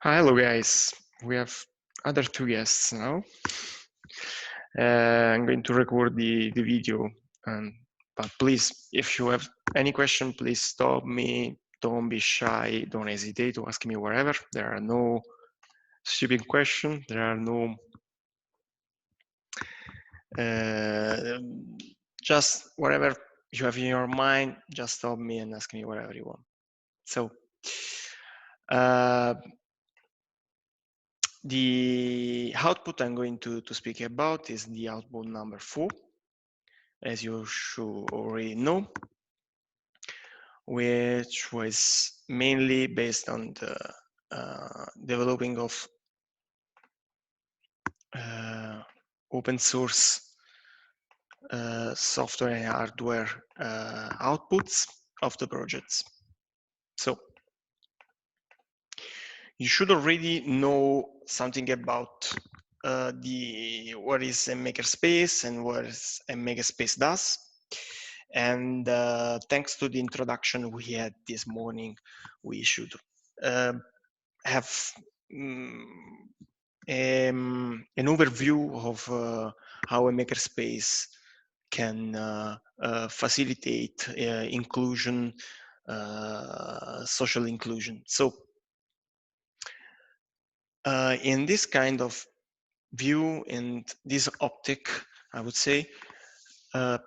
Hello guys, we have other two guests now. I'm going to record the video, but please, if you have any question, please stop me. Don't be shy. Don't hesitate to ask me wherever. There are no stupid questions. There are no just whatever you have in your mind. Just stop me and ask me whatever you want. So. The output I'm going to speak about is the output number 4, as you should already know, which was mainly based on the developing of open source software and hardware outputs of the projects. So you should already know something about what is a makerspace and what a makerspace does. And thanks to the introduction we had this morning, we should have an overview of how a makerspace can facilitate inclusion, social inclusion. So in this kind of view and this optic, I would say, the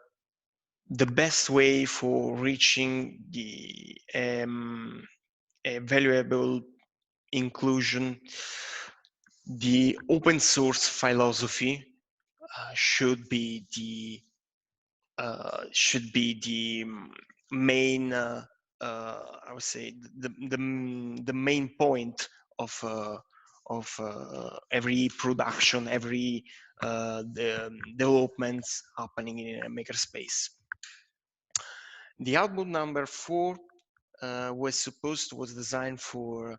best way for reaching the a valuable inclusion, the open source philosophy should be the main I would say the main point of every production, every the developments happening in a makerspace. The output number 4 was designed for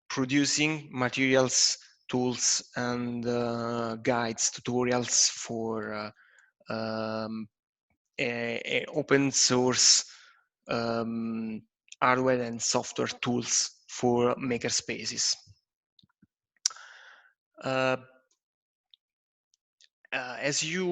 producing materials, tools, and guides, tutorials for a open source hardware and software tools for makerspaces. As you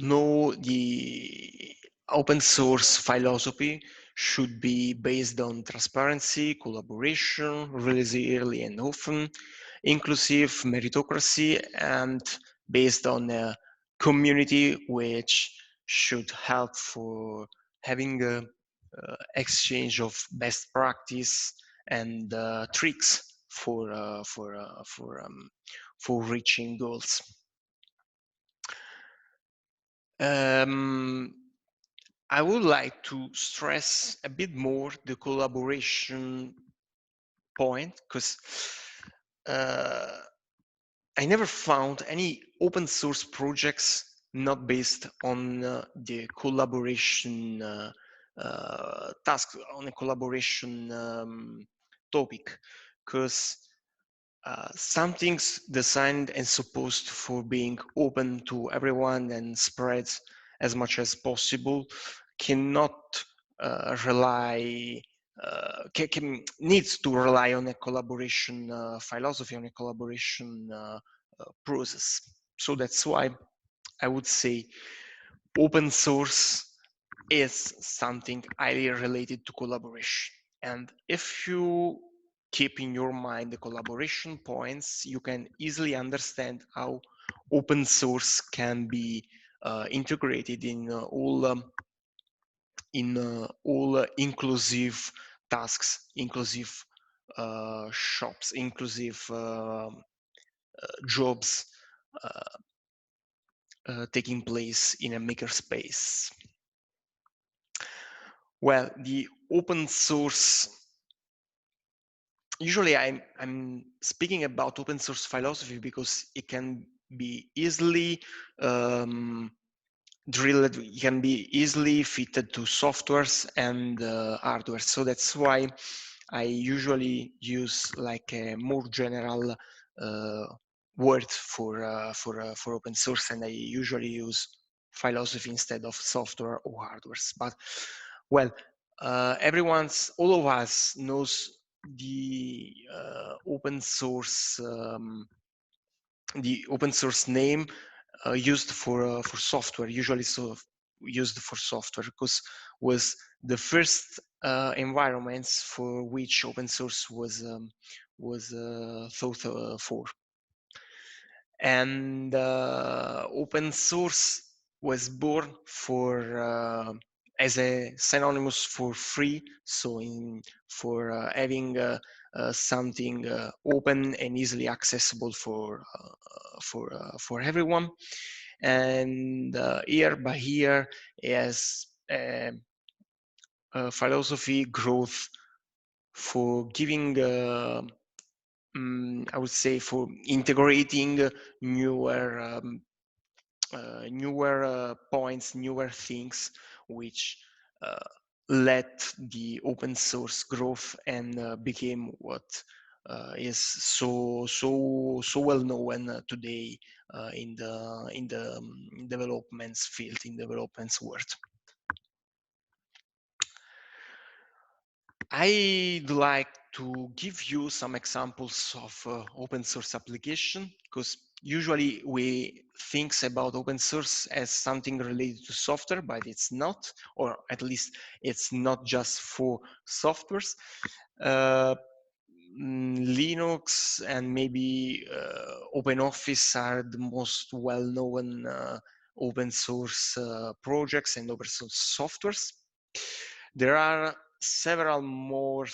know, the open source philosophy should be based on transparency, collaboration, release early and often, inclusive meritocracy, and based on a community which should help for having a exchange of best practice and tricks for reaching goals. I would like to stress a bit more the collaboration point, because I never found any open source projects not based on the collaboration task, on a collaboration topic, because something's designed and supposed for being open to everyone and spread as much as possible cannot needs to rely on a collaboration philosophy, on a collaboration process. So that's why I would say open source is something highly related to collaboration. And if you keep in your mind the collaboration points, you can easily understand how open source can be integrated in all inclusive tasks, inclusive shops, inclusive jobs taking place in a makerspace. Well, the open source, usually I'm speaking about open source philosophy because it can be easily drilled, it can be easily fitted to softwares and hardware. So that's why I usually use like a more general word for open source, and I usually use philosophy instead of software or hardware. But well, all of us knows the open source name used for software, usually used for software, because was the first environments for which open source was thought for. And open source was born for as a synonymous for free, so for having something open and easily accessible for everyone. And year by year, as philosophy growth for giving I would say for integrating newer points, newer things, which let the open source growth and became what is so well known today in the developments field, in developments world. I'd like to give you some examples of open source application, because usually we think about open source as something related to software, but it's not, or at least it's not just for softwares. Linux and maybe OpenOffice are the most well-known open source projects and open source softwares. There are several more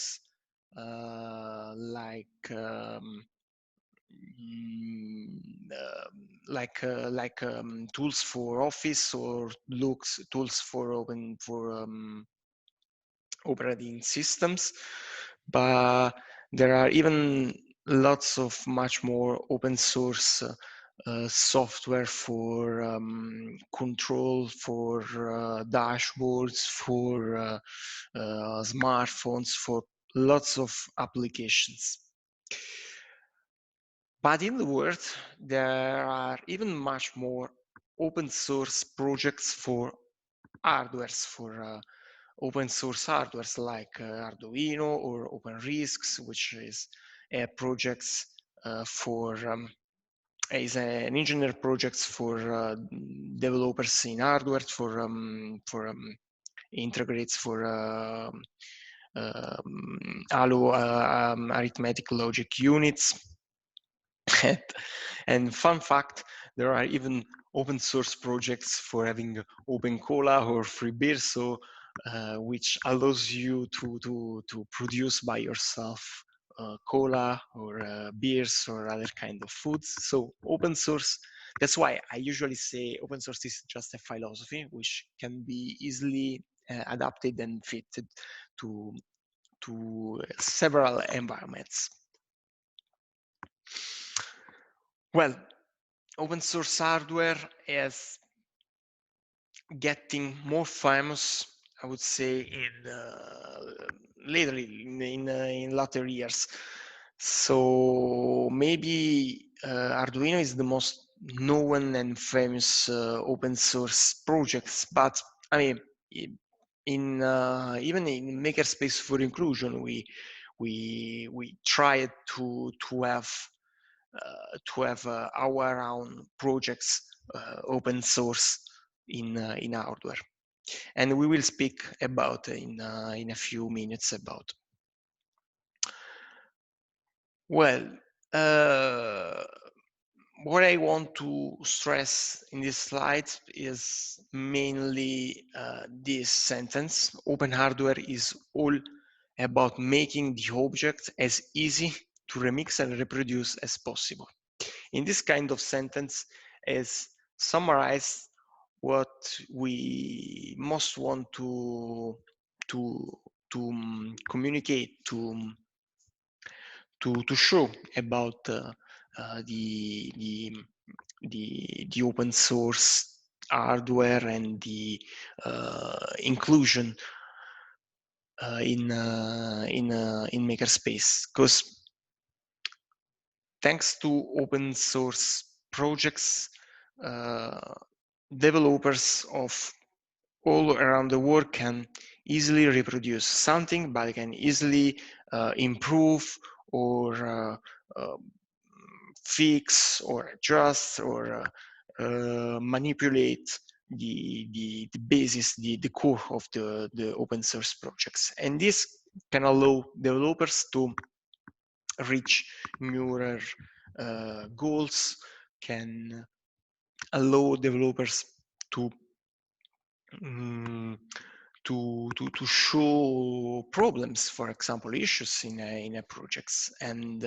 tools for Office or tools for operating systems, but there are even lots of much more open source software for control, for dashboards, for smartphones, for lots of applications. But in the world, there are even much more open source projects for hardwares, for open source hardwares like Arduino or OpenRISC, which is a projects for is an engineer projects for developers in hardware, for integrates for arithmetic logic units. And fun fact, there are even open source projects for having open cola or free beer, so which allows you to produce by yourself cola or beers or other kind of foods. So open source, that's why I usually say open source is just a philosophy which can be easily adapted and fitted to several environments. Well, open source hardware is getting more famous, I would say, in later years. So maybe Arduino is the most known and famous open source projects, but I mean, even in Makerspace for Inclusion, we tried to have our own projects open source in hardware, and we will speak about in a few minutes about. Well, what I want to stress in this slide is mainly this sentence: open hardware is all about making the object as easy to remix and reproduce as possible. In this kind of sentence is summarize what we most want to communicate, to show about the open source hardware and the inclusion in Makerspace, because thanks to open source projects, developers of all around the world can easily reproduce something, but can easily improve or fix or adjust or manipulate the basis, the core of the open source projects. And this can allow developers to reach newer goals, can allow developers to to show problems, for example, issues in a projects, and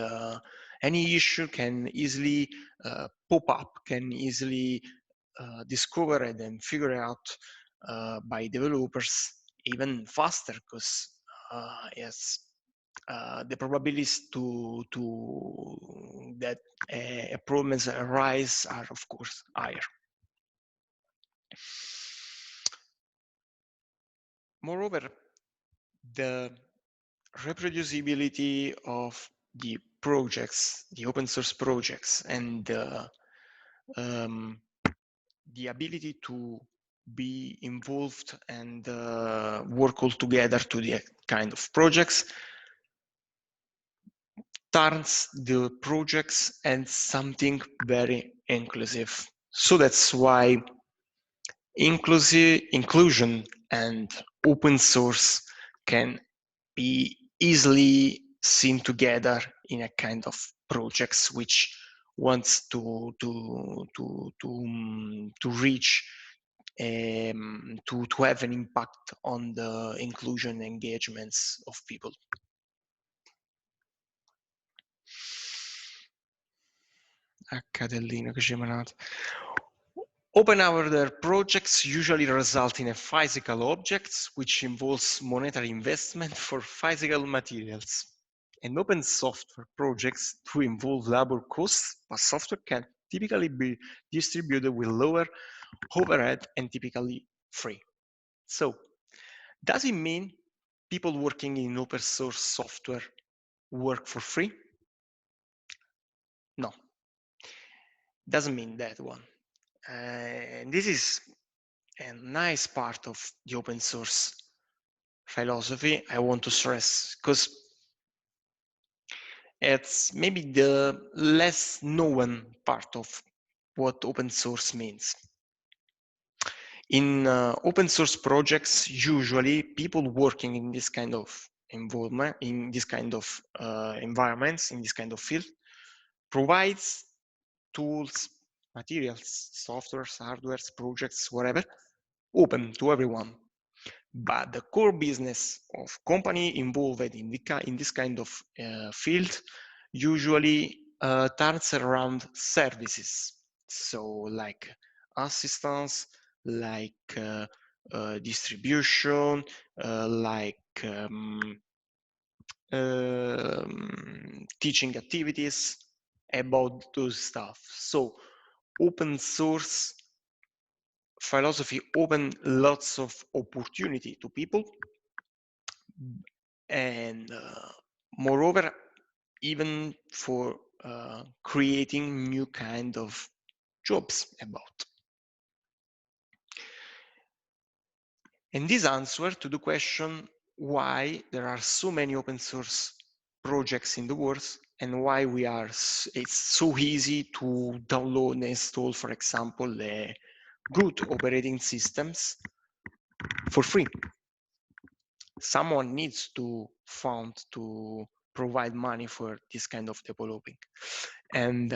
any issue can easily pop up, can easily discover it and figure out by developers even faster, because yes, the probabilities to that a problems arise are of course higher. Moreover, the reproducibility of the projects, the open source projects, and the ability to be involved and work all together to the kind of projects turns the projects and something very inclusive. So that's why inclusion and open source can be easily seen together in a kind of projects which wants to reach to have an impact on the inclusion engagements of people. Accadellino che ci mandato. Open order projects usually result in a physical objects, which involves monetary investment for physical materials. And open software projects do involve labor costs, but software can typically be distributed with lower overhead and typically free. So, does it mean people working in open source software work for free? No, doesn't mean that one. And this is a nice part of the open source philosophy I want to stress, because it's maybe the less known part of what open source means. In open source projects, usually people working in this kind of involvement, in this kind of environments, in this kind of field, provides tools, materials, softwares, hardwares, projects, whatever, open to everyone. But the core business of company involved in this kind of field usually turns around services. So like assistance, like distribution, like teaching activities, about those stuff. So open source philosophy open lots of opportunity to people, and moreover, even for creating new kind of jobs about. And this answer to the question why there are so many open source projects in the world, and why it's so easy to download and install, for example, the good operating systems for free. Someone needs to provide money for this kind of developing, and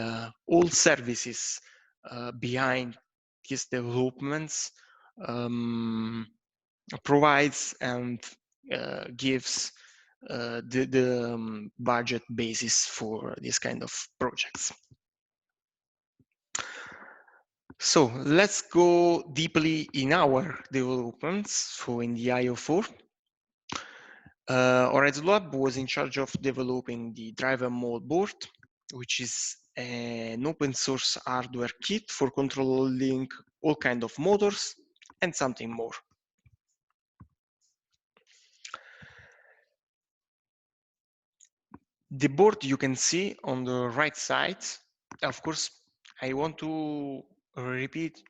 all services behind these developments provides and gives the budget basis for this kind of projects. So let's go deeply in our developments. So in the IO4, Horizon Lab was in charge of developing the driver mode board, which is an open source hardware kit for controlling all kinds of motors and something more. The board you can see on the right side, of course, I want to repeat,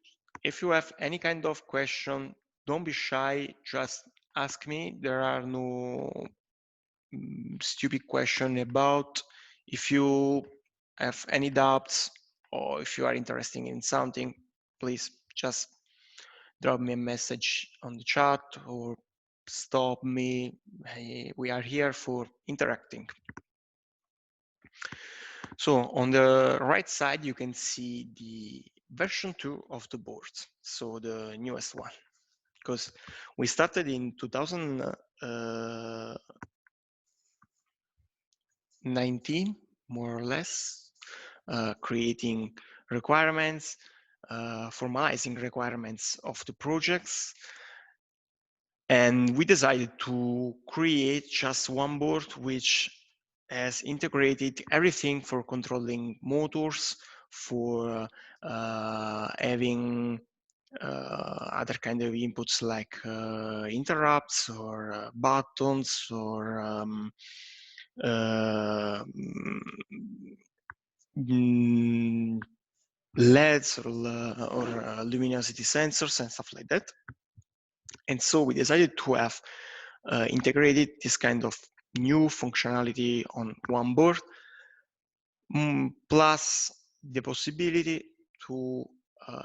if you have any kind of question, don't be shy, just ask me. There are no stupid question about. If you have any doubts or if you are interested in something, please just drop me a message on the chat or stop me. Hey, we are here for interacting. So on the right side, you can see the version 2 of the board, so the newest one, because we started in 2019, more or less, creating requirements, formalizing requirements of the projects. And we decided to create just one board which has integrated everything for controlling motors, for having other kind of inputs like interrupts or buttons or LEDs or luminosity sensors and stuff like that. And so we decided to have integrated this kind of new functionality on one board, plus the possibility to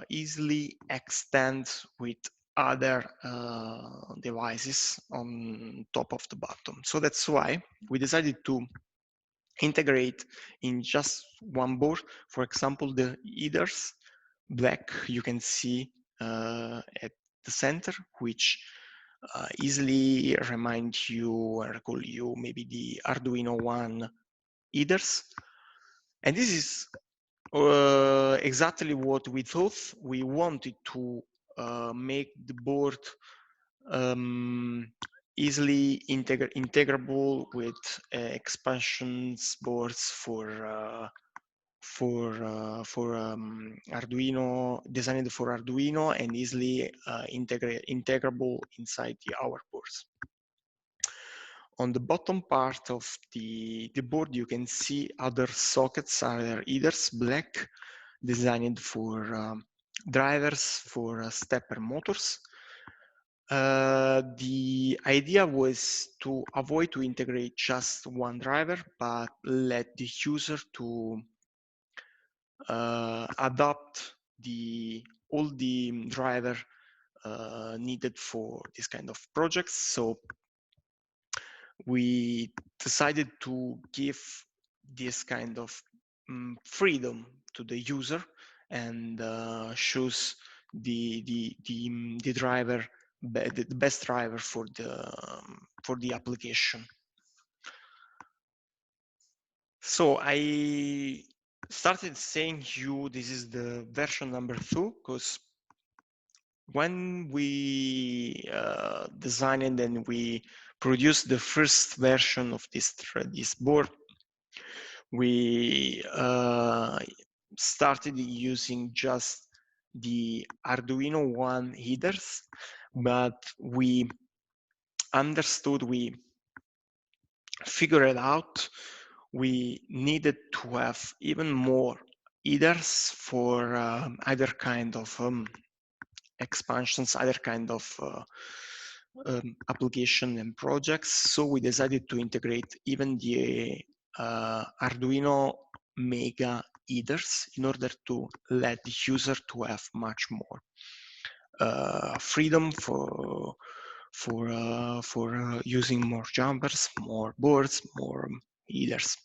easily extend with other devices on top of the bottom. So that's why we decided to integrate in just one board. For example, the headers, black, you can see at the center, which easily remind you and recall you maybe the Arduino One headers. And this is exactly what we thought. We wanted to make the board easily integrable with expansions boards for Arduino, designed for Arduino and easily integrable inside our boards. On the bottom part of the board, you can see other sockets, other headers, black, designed for drivers for stepper motors. The idea was to avoid to integrate just one driver, but let the user to adopt all the driver needed for this kind of projects. So we decided to give this kind of freedom to the user and choose the driver, the best driver for the application. So I started saying you this is the version number 2 because when we designed and we produced the first version of this board, we started using just the Arduino One headers, but we understood, we figured out we needed to have even more headers for other kind of expansions, other kind of application and projects. So we decided to integrate even the Arduino Mega headers in order to let the user to have much more freedom for using more jumpers, more boards, more headers.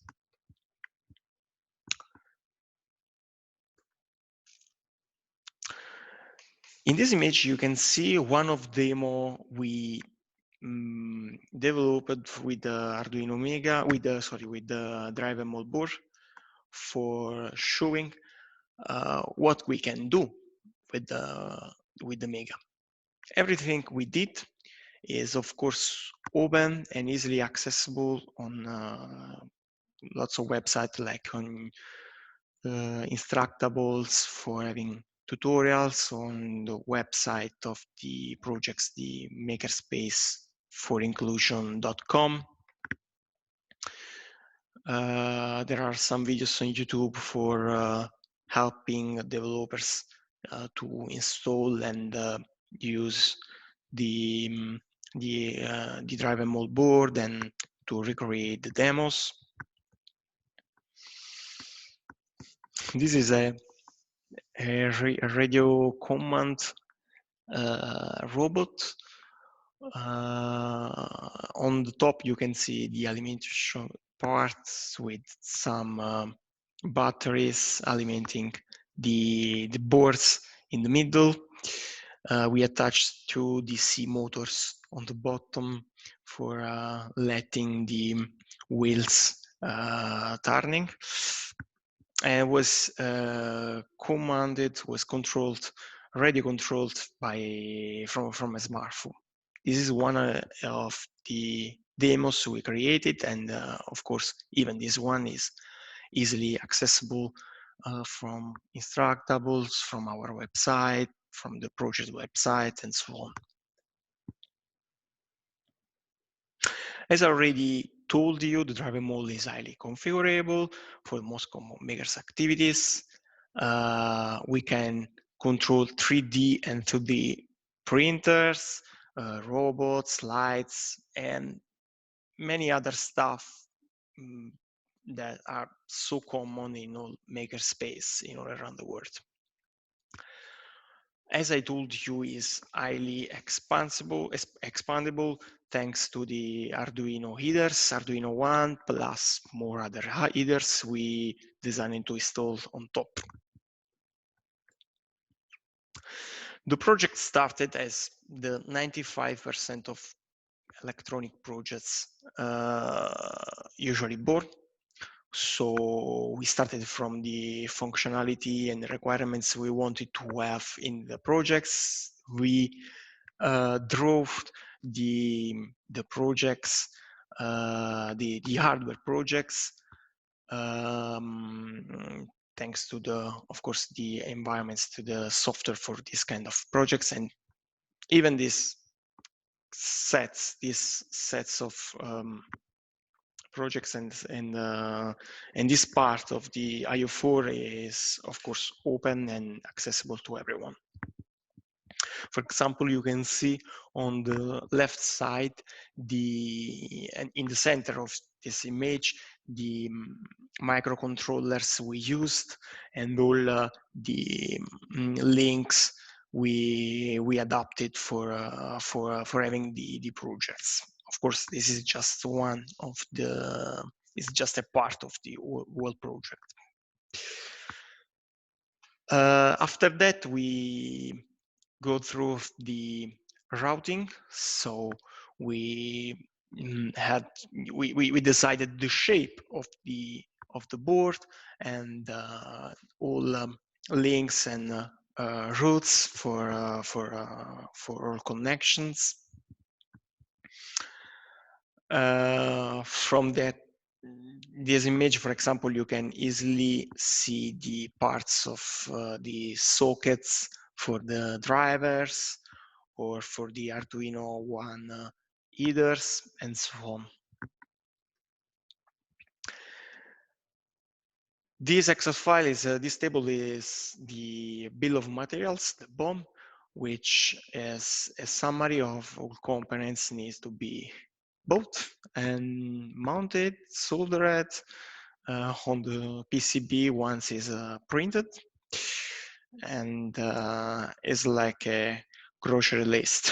In this image, you can see one of demo we developed with the Arduino Mega, with the drivable board for showing what we can do with the Mega. Everything we did is, of course, open and easily accessible on lots of websites, like on Instructables, for having tutorials on the website of the projects, the makerspace4inclusion.com. There are some videos on YouTube for helping developers to install and use the DriveMall board and to recreate the demos. This is a radio command robot. On the top, you can see the alimentation parts with some batteries alimenting the boards in the middle. We attached two DC motors on the bottom for letting the wheels turning, and was controlled, radio controlled from a smartphone. This is one of the demos we created, and of course, even this one is easily accessible from Instructables, from our website, from the project website, and so on. As I already told you, the DriveMall is highly configurable for most common makers activities. We can control 3D and 2D printers, robots, lights, and many other stuff that are so common in all makerspace all around the world. As I told you, is highly expandable thanks to the Arduino headers, Arduino One, plus more other headers we designed to install on top. The project started as the 95% of electronic projects usually born. So we started from the functionality and the requirements we wanted to have in the projects. We drove the projects, the hardware projects, thanks to of course, the environments, to the software for this kind of projects, and even these sets of projects and this part of the IO4 is of course open and accessible to everyone. For example, you can see on the left side and in the center of this image the microcontrollers we used and all the links we adapted for having the projects. Of course, this is just one of it's just a part of the whole project. After that, we go through the routing. So we decided the shape of the board and all links and routes for all connections. From this image, for example, you can easily see the parts of the sockets for the drivers or for the Arduino One headers and so on. This Excel file this table is the bill of materials, the BOM, which is a summary of all components needs to be bought and mounted, soldered on the PCB once is printed, and is like a grocery list.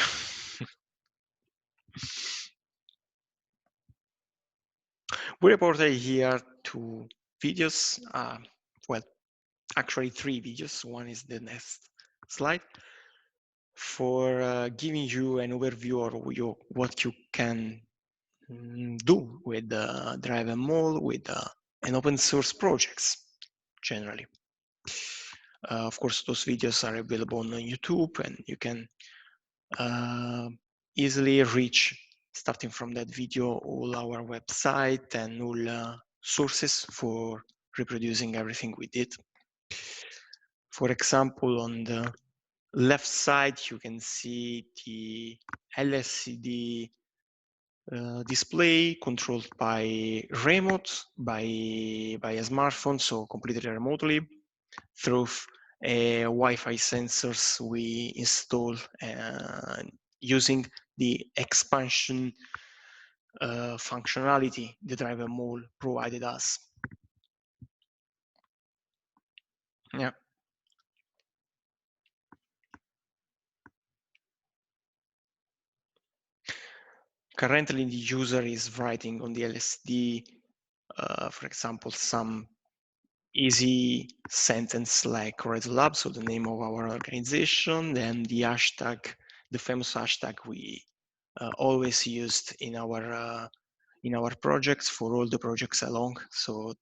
We reported here 2 videos, well, actually 3 videos. One is the next slide, for giving you an overview of what you can do with DriveMall, with an open source projects generally. Of course, those videos are available on YouTube, and you can easily reach, starting from that video, all our website and all sources for reproducing everything we did. For example, on the left side, you can see the LCD display controlled by remote, by a smartphone, so completely remotely, through Wi-Fi sensors we install using the expansion functionality the driver mole provided us. Yeah. Currently, the user is writing on the LSD, for example, some easy sentence like Red Lab, so the name of our organization, then the hashtag, the famous hashtag we always used in our projects for all the projects along. So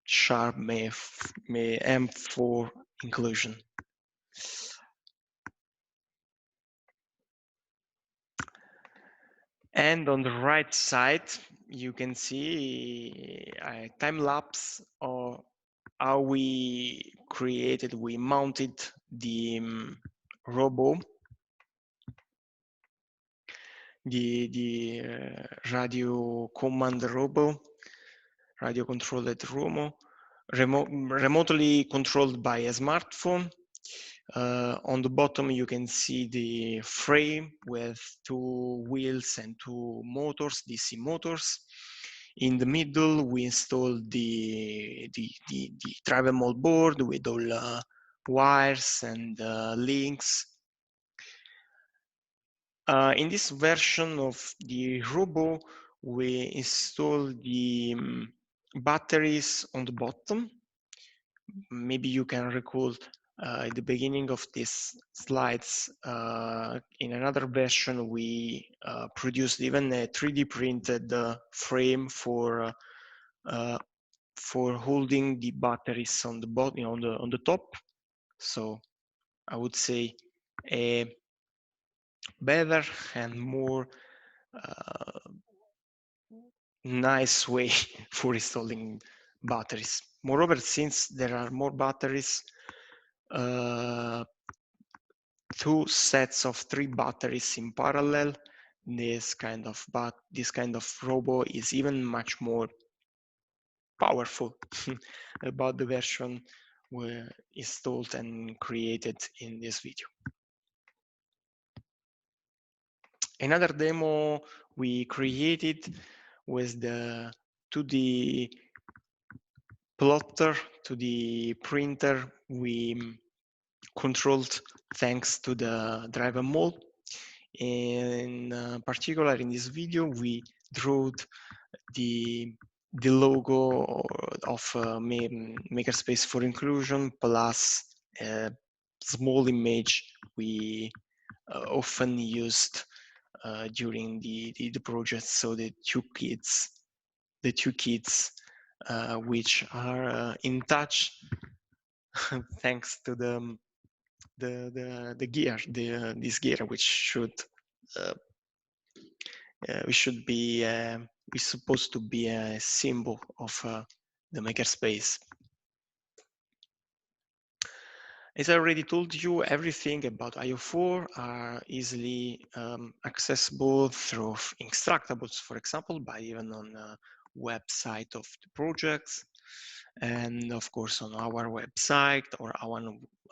sharp may M for inclusion. And on the right side, you can see a time lapse of how we mounted the robo, the radio command robo, radio controlled robo, remotely controlled by a smartphone. On the bottom, you can see the frame with 2 wheels and 2 motors, DC motors. In the middle, we installed the driver mode board with all wires and links. In this version of the Robo, we installed the batteries on the bottom. Maybe you can recall at the beginning of these slides, in another version, we produced even a 3D printed frame for holding the batteries on the bottom, on the top. So I would say a better and more nice way for installing batteries. Moreover, since there are more batteries, 2 sets of 3 batteries in parallel, this kind of robo is even much more powerful about the version we installed and created in this video. Another demo we created was the 2D plotter to the printer we controlled thanks to the driver mode. In particular, in this video, we drew the logo of Makerspace for Inclusion plus a small image we often used during the project. So the two kids which are in touch thanks to the gear, this gear, which should be is supposed to be a symbol of the makerspace. As I already told you, everything about IO4 are easily accessible through Instructables, for example, by even on the website of the projects, and of course on our website or our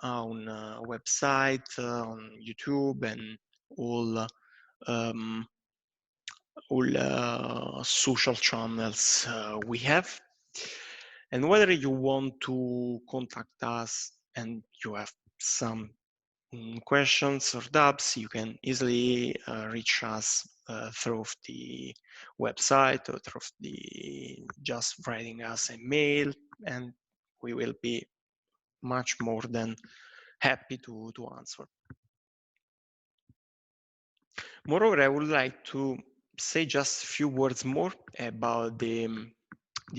own website, on YouTube, and all social channels we have. And whether you want to contact us and you have some questions or doubts, you can easily reach us through the website or through just writing us a mail, and we will be much more than happy to answer. Moreover, I would like to say just a few words more about the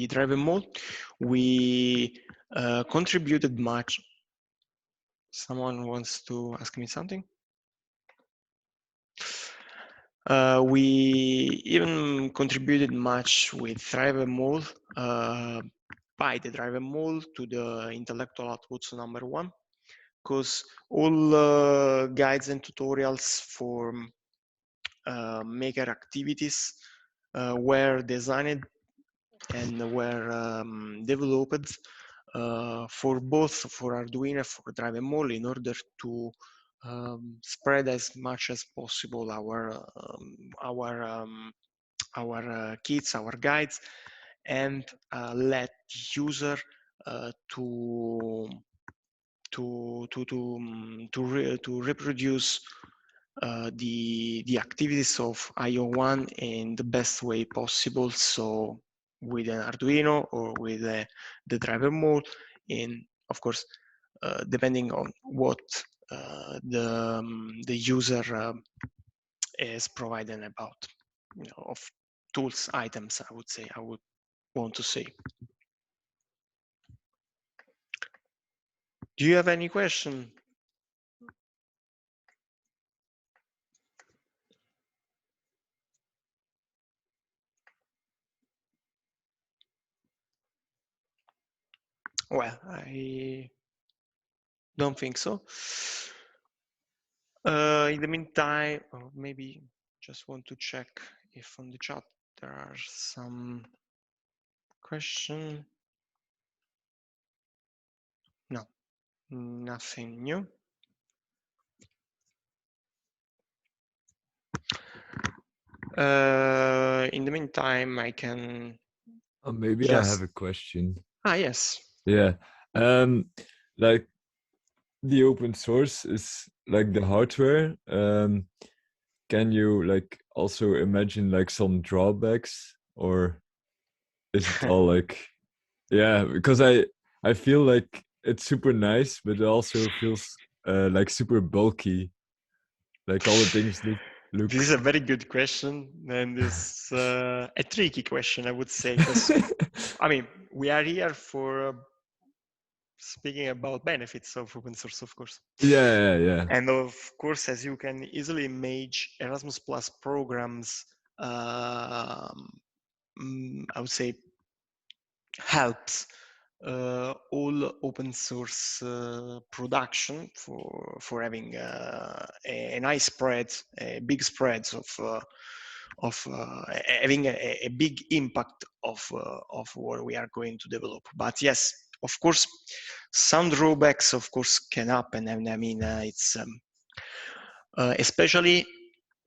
driver mode. We contributed much. Someone wants to ask me something? We even contributed much with driver mode, by the driver mode to the intellectual outputs number 1, because all guides and tutorials for maker activities were designed and were developed for both for Arduino and for driver mode in order to spread as much as possible our kits, our guides, and let the user to reproduce the activities of IO1 in the best way possible. So with an Arduino or with the driver mode, in of course depending on what the user is providing about, of tools, items. I would want to say. Do you have any question? Well, I don't think so. In the meantime, or maybe just want to check if on the chat there are some questions. No, nothing new. In the meantime, I can. Maybe I have a question. Yes. Yeah. Like the open source is like the hardware. Can you like also imagine like some drawbacks, or is it all like, yeah, because I feel like it's super nice, but it also feels like super bulky. Like all the things look. This is a very good question, and it's a tricky question, I would say, because I mean, we are here for speaking about benefits of open source, of course. Yeah. And of course, as you can easily imagine, Erasmus Plus programs, I would say, helps all open source production for having a nice spread, a big spreads of having a big impact of what we are going to develop. But yes, of course, some drawbacks, of course, can happen, and I mean it's especially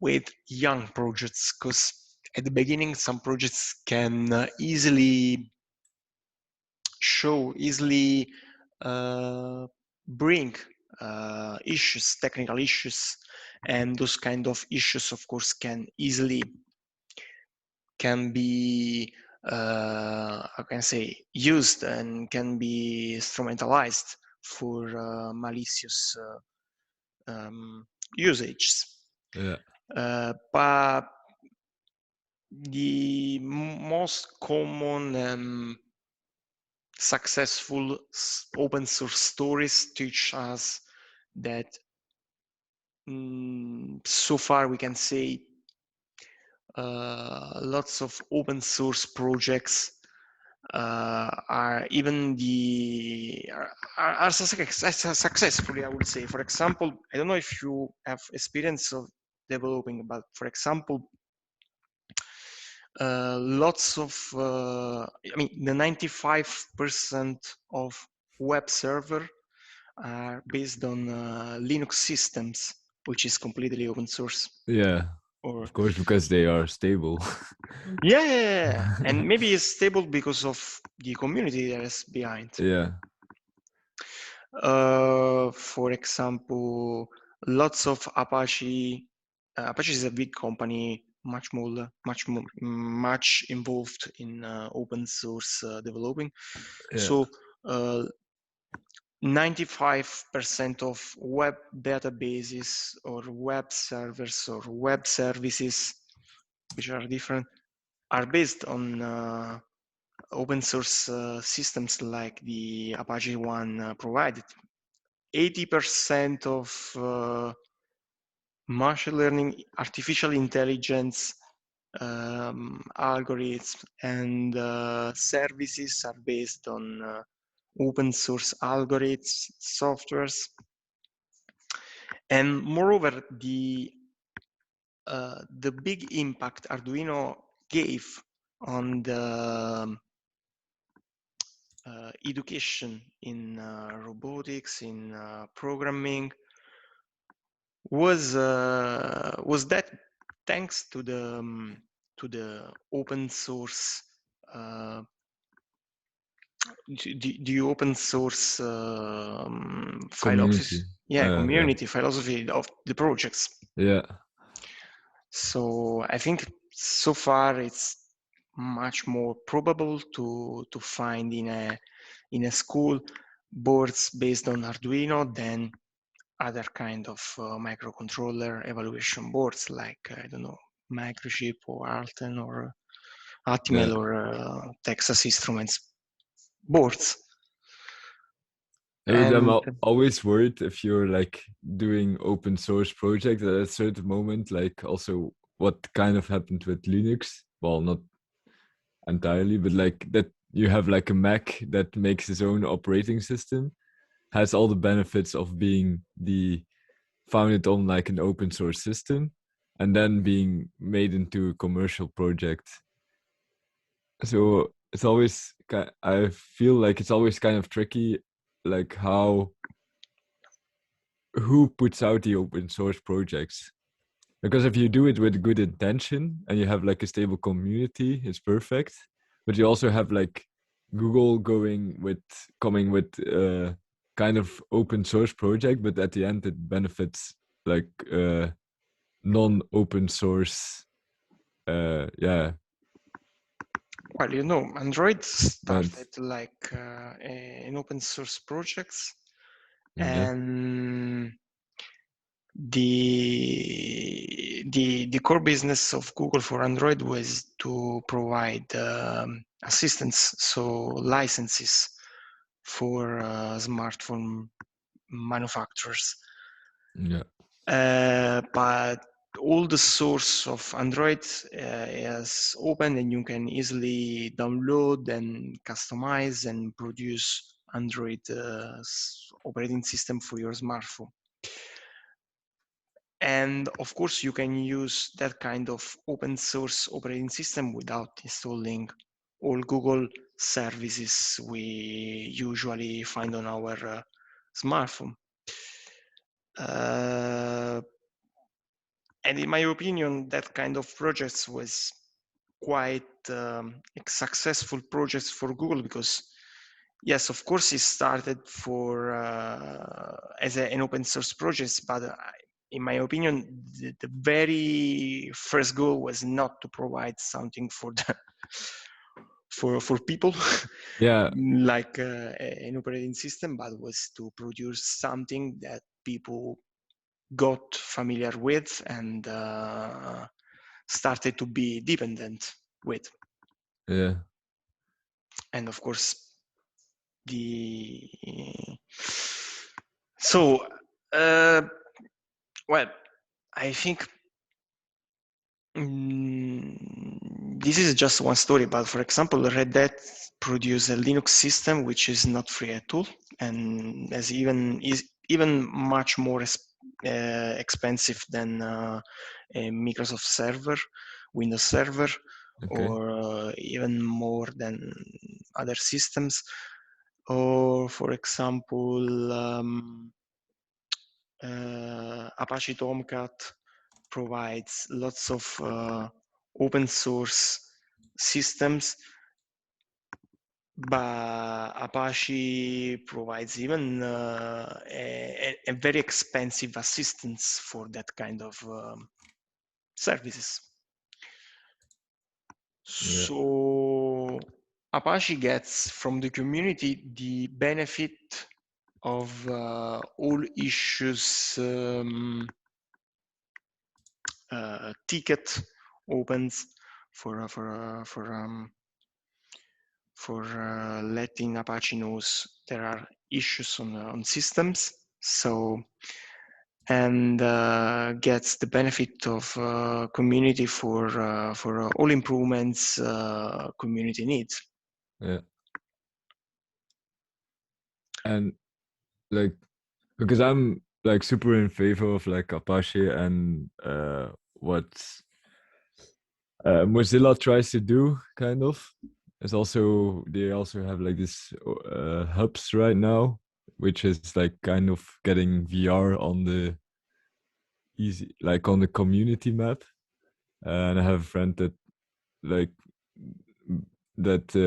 with young projects, because at the beginning some projects can easily bring issues, technical issues, and those kind of issues, of course, can be how can I say, used and can be instrumentalized for malicious usages. Yeah. But the most common successful open source stories teach us that so far we can say lots of open source projects are successfully, I would say. For example, I don't know if you have experience of developing, but for example, lots of I mean, the 95% of web server are based on Linux systems, which is completely open source. Yeah. Or of course, because they are stable. yeah, and maybe it's stable because of the community that is behind. Yeah. For example, lots of Apache. Apache is a big company, much involved in open source developing. Yeah. So 95% of web databases or web servers or web services, which are different, are based on open source systems like the Apache one provided. 80% of machine learning, artificial intelligence algorithms and services are based on open source algorithms, softwares. And moreover, the big impact Arduino gave on the education in robotics, in programming, was that thanks to the open source uh, the open source Community. Yeah. community philosophy of the projects. Yeah. So I think so far it's much more probable to find in a school boards based on Arduino than other kind of microcontroller evaluation boards like I don't know, Microchip or Alten or Yeah. Atmel or Texas Instruments boards. But I'm And always worried if you're like doing open source project at a certain moment, like also what kind of happened with Linux. Well, not entirely, but like that you have like a Mac that makes its own operating system, has all the benefits of being the founded on like an open source system, and then being made into a commercial project. So it's always I feel like it's always kind of tricky, like who puts out the open source projects, because if you do it with good intention and you have like a stable community, it's perfect. But you also have like Google coming with kind of open source project, but at the end it benefits like non-open source yeah. well, you know, Android And started like an open source projects, yeah. and the core business of Google for Android was to provide assistance, so licenses for smartphone manufacturers. Yeah. But all the source of Android is open, and you can easily download and customize and produce Android operating system for your smartphone. And of course, you can use that kind of open source operating system without installing all Google services we usually find on our smartphone. And in my opinion, that kind of projects was quite a successful projects for Google, because yes, of course, it started for as an open source project, but in my opinion, the very first goal was not to provide something for the for people Yeah. like an operating system, but was to produce something that people got familiar with and started to be dependent with. Yeah. And of course, the so well, I think this is just one story, but for example, Red Hat produce a Linux system which is not free at all, and is even much more expensive than a Microsoft server, Windows server, Okay. or even more than other systems. Or for example, Apache Tomcat provides lots of open source systems, but Apache provides even a very expensive assistance for that kind of services. Yeah. So Apache gets from the community the benefit of all issues ticket opens for letting Apache knows there are issues on systems. So and gets the benefit of community for all improvements community needs. Yeah. And like, because I'm like super in favor of like Apache and what Mozilla tries to do, kind of. It's also they also have like this hubs right now, which is like kind of getting VR on the easy, like on the community map. And I have a friend that like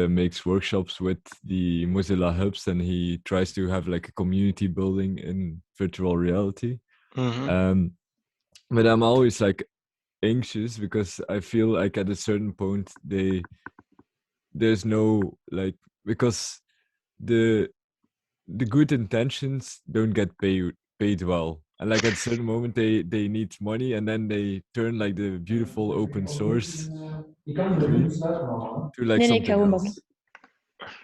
makes workshops with the Mozilla hubs, and he tries to have like a community building in virtual reality. Mhm. But I'm always like anxious because I feel like at a certain point there's no like, because the good intentions don't get paid well, and like at a certain moment they need money, and then they turn like the beautiful open source to like Nee, nee, ik ga something gewoon else.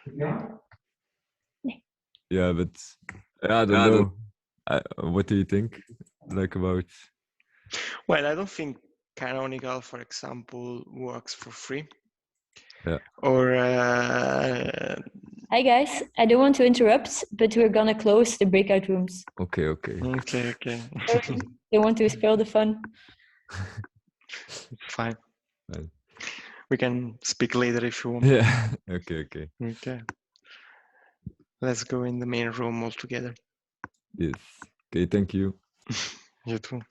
babbelen. Yeah, but I don't know. What do you think, like, about? Well, I don't think Canonical, for example, works for free. Yeah. Or Hi guys, I don't want to interrupt, but we're gonna close the breakout rooms. Okay. okay. Don't want to spoil the fun. Fine. Fine. We can speak later if you want. Yeah. Okay. Okay. Let's go in the main room all together. Yes. Okay. Thank you. You too.